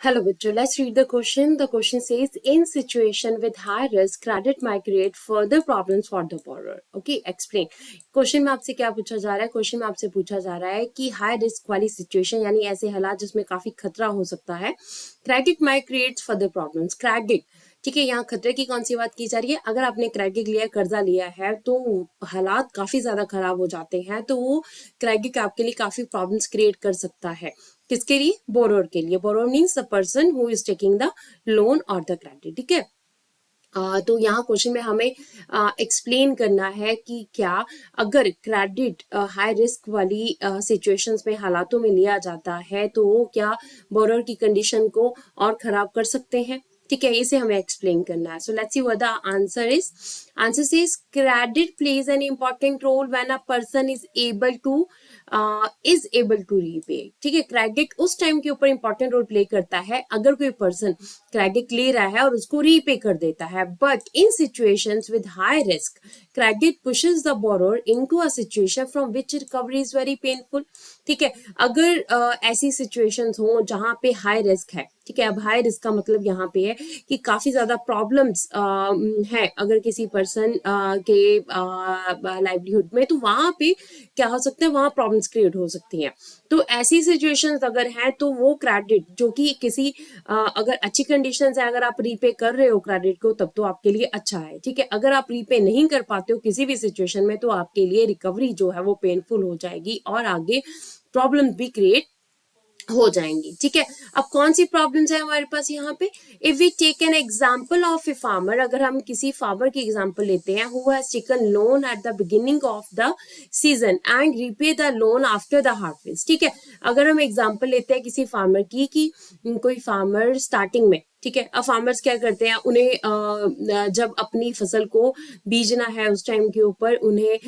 Hello, Victor. Let's read the question. The question says, in situation with high risk, credit might create further problems for the borrower. Okay, explain. Question में आपसे क्या पूछा जा रहा है? Question में आपसे पूछा जा रहा है कि हाई रिस्क वाली सिचुएशन यानी ऐसे हालात जिसमें काफी खतरा हो सकता है, credit might create further problems. Credit, ठीक है, यहाँ खतरे की कौन सी बात की जा रही है? अगर आपने क्रेडिट लिया है, कर्जा लिया है, तो हालात काफी ज्यादा खराब हो जाते हैं, तो वो क्रेडिट आपके लिए काफी प्रॉब्लम्स क्रिएट कर सकता है. किसके लिए? बोरोर के लिए. Borrower means the person who is taking the loan और द क्रेडिट. ठीक है. तो यहाँ क्वेश्चन में हमें एक्सप्लेन करना है कि क्या अगर क्रेडिट हाई रिस्क वाली सिचुएशंस में हालातों में लिया जाता है तो वो क्या बोरोर की कंडीशन को और खराब कर सकते हैं. ठीक है, इसे हमें एक्सप्लेन करना है. So let's see what the answer is. Answer says credit plays an important role when a person is able to repay. ठीक है, क्रेडिट उस टाइम के ऊपर इंपॉर्टेंट रोल प्ले करता है अगर कोई पर्सन क्रेडिट ले रहा है और उसको रीपे कर देता है. But in situations with high risk, credit pushes the borrower into a situation from which recovery is very painful. ठीक है, अगर ऐसी सिचुएशंस हो जहां पे हाई रिस्क है. ठीक है, अब हाई रिस्क का मतलब यहाँ पे है कि काफी ज्यादा प्रॉब्लम्स है अगर किसी पर्सन के लाइवलीहुड में, तो वहां पे क्या हो सकता है, वहां प्रॉब्लम्स क्रिएट हो सकती हैं. तो ऐसी सिचुएशंस अगर हैं तो वो क्रेडिट जो कि किसी अगर अच्छी कंडीशंस है, अगर आप रीपे कर रहे हो क्रेडिट को, तब तो आपके लिए अच्छा है. ठीक है, अगर आप रीपे नहीं कर पाते हो किसी भी सिचुएशन में, तो आपके लिए रिकवरी जो है वो पेनफुल हो जाएगी और आगे प्रॉब्लम भी क्रिएट हो जाएंगी. ठीक है, अब कौन सी प्रॉब्लम्स है हमारे पास यहाँ पे? If we take an example of a farmer, अगर हम किसी फार्मर की एग्जांपल लेते हैं who has taken loan at the beginning of the season and repay the loan after the harvest. ठीक है, अगर हम एग्जांपल लेते हैं किसी फार्मर की कि कोई फार्मर स्टार्टिंग में, ठीक है, अब फार्मर्स क्या करते हैं, उन्हें जब अपनी फसल को बीजना है उस टाइम के ऊपर उन्हें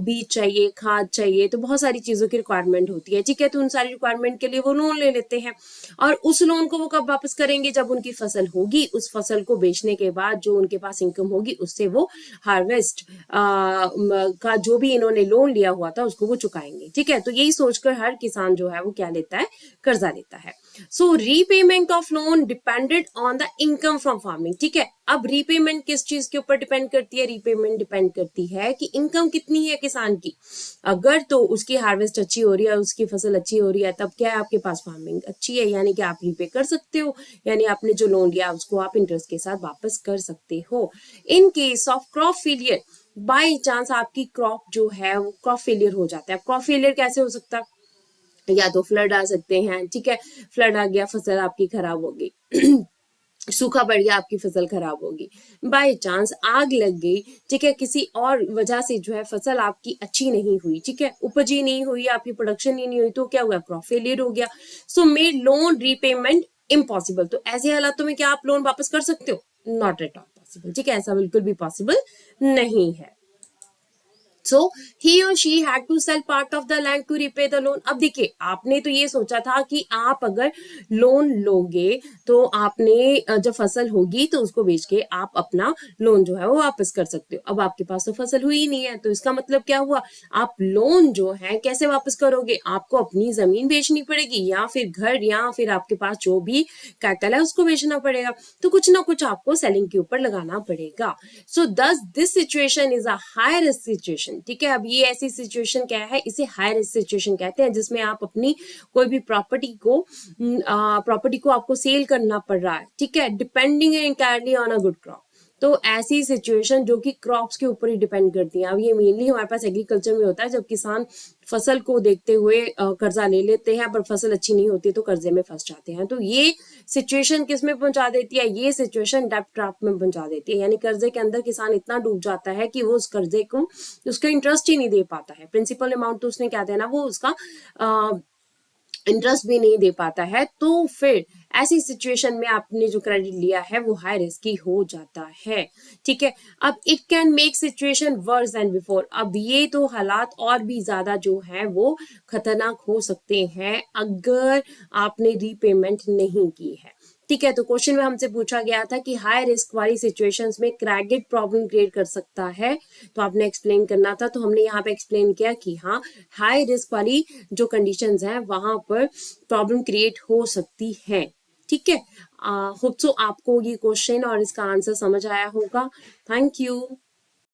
बीज चाहिए, खाद चाहिए, तो बहुत सारी चीजों की रिक्वायरमेंट होती है. ठीक है, तो उन सारी रिक्वायरमेंट के लिए वो लोन ले लेते हैं और उस लोन को वो कब वापस करेंगे? जब उनकी फसल होगी. उस फसल को बेचने के बाद जो उनके पास इनकम होगी उससे वो हार्वेस्ट का जो भी इन्होंने लोन लिया हुआ था उसको वो चुकाएंगे. ठीक है, तो यही सोचकर हर किसान जो है वो क्या लेता है? कर्जा लेता है. So repayment of loan depended on the income from farming. ठीक है, अब रीपेमेंट किस चीज के ऊपर डिपेंड करती है? रीपेमेंट डिपेंड करती है कि इनकम कितनी है किसान की. अगर तो उसकी हार्वेस्ट अच्छी हो रही है, उसकी फसल अच्छी हो रही है, तब क्या है, आपके पास फार्मिंग अच्छी है, यानी कि आप रीपे कर सकते हो, यानी आपने जो लोन लिया उसको आप इंटरेस्ट के साथ वापस कर सकते हो. In case of crop failure, by chance आपकी क्रॉप जो है वो क्रॉप फेलियर हो जाता है. क्रॉप फेलियर कैसे हो सकता है? या तो फ्लड आ सकते हैं. ठीक है, फ्लड आ गया, फसल आपकी खराब हो गई सूखा पड़ गया, आपकी फसल खराब होगी. बाय चांस आग लग गई, ठीक है, किसी और वजह से जो है फसल आपकी अच्छी नहीं हुई, ठीक है, उपजी नहीं हुई, आपकी प्रोडक्शन ही नहीं हुई, तो क्या हुआ? क्रॉप फेलियर हो गया. So made loan repayment impossible. तो ऐसे हालातों में क्या आप लोन वापस कर सकते हो? Not at all possible. ठीक है, ऐसा बिल्कुल भी पॉसिबल नहीं है. सो ही और she had to sell part of the land to repay the loan. अब देखिए, आपने तो ये सोचा था कि आप अगर लोन लोगे तो आपने जब फसल होगी तो उसको बेच के आप अपना लोन जो है वो वापस कर सकते हो. अब आपके पास तो फसल हुई नहीं है, तो इसका मतलब क्या हुआ? आप लोन जो है कैसे वापस करोगे? आपको अपनी जमीन बेचनी पड़ेगी या फिर घर या फिर आपके पास जो भी कैटल है उसको बेचना पड़ेगा. तो कुछ ना कुछ आपको सेलिंग के ऊपर लगाना पड़ेगा. सो दस this situation is a high risk situation. ठीक है, अब ये ऐसी सिचुएशन क्या है? इसे हाई रिस्क सिचुएशन कहते हैं, जिसमें आप अपनी कोई भी प्रॉपर्टी को आपको सेल करना पड़ रहा है. ठीक है, depending entirely on a good crop. तो ऐसी सिचुएशन जो कि क्रॉप्स के ऊपर ही डिपेंड करती है. अब ये मेनली हमारे पास एग्रीकल्चर में होता है, जब किसान फसल को देखते हुए कर्जा ले लेते हैं, पर फसल अच्छी नहीं होती तो कर्जे में फंस जाते हैं. तो ये सिचुएशन किस में पहुंचा देती है? ये सिचुएशन डेब्ट ट्रैप में पहुंचा देती है, यानी कर्जे के अंदर किसान इतना डूब जाता है कि वो उस कर्जे को उसका इंटरेस्ट ही नहीं दे पाता है. प्रिंसिपल अमाउंट तो उसने क्या देना, वो उसका इंटरेस्ट भी नहीं दे पाता है. तो फिर ऐसी सिचुएशन में आपने जो क्रेडिट लिया है वो हाई रिस्की हो जाता है. ठीक है, अब it can make situation worse than before. अब ये तो हालात और भी ज्यादा जो है वो खतरनाक हो सकते हैं अगर आपने रीपेमेंट नहीं की है. ठीक है, तो क्वेश्चन में हमसे पूछा गया था कि हाई रिस्क वाली सिचुएशंस में क्रेडिट प्रॉब्लम क्रिएट कर सकता है, तो आपने एक्सप्लेन करना था. तो हमने यहाँ पे एक्सप्लेन किया कि हाँ, हाई रिस्क वाली जो कंडीशंस हैं वहां पर प्रॉब्लम क्रिएट हो सकती है. ठीक है। होप सो आपको ये क्वेश्चन और इसका आंसर समझ आया होगा। Thank you.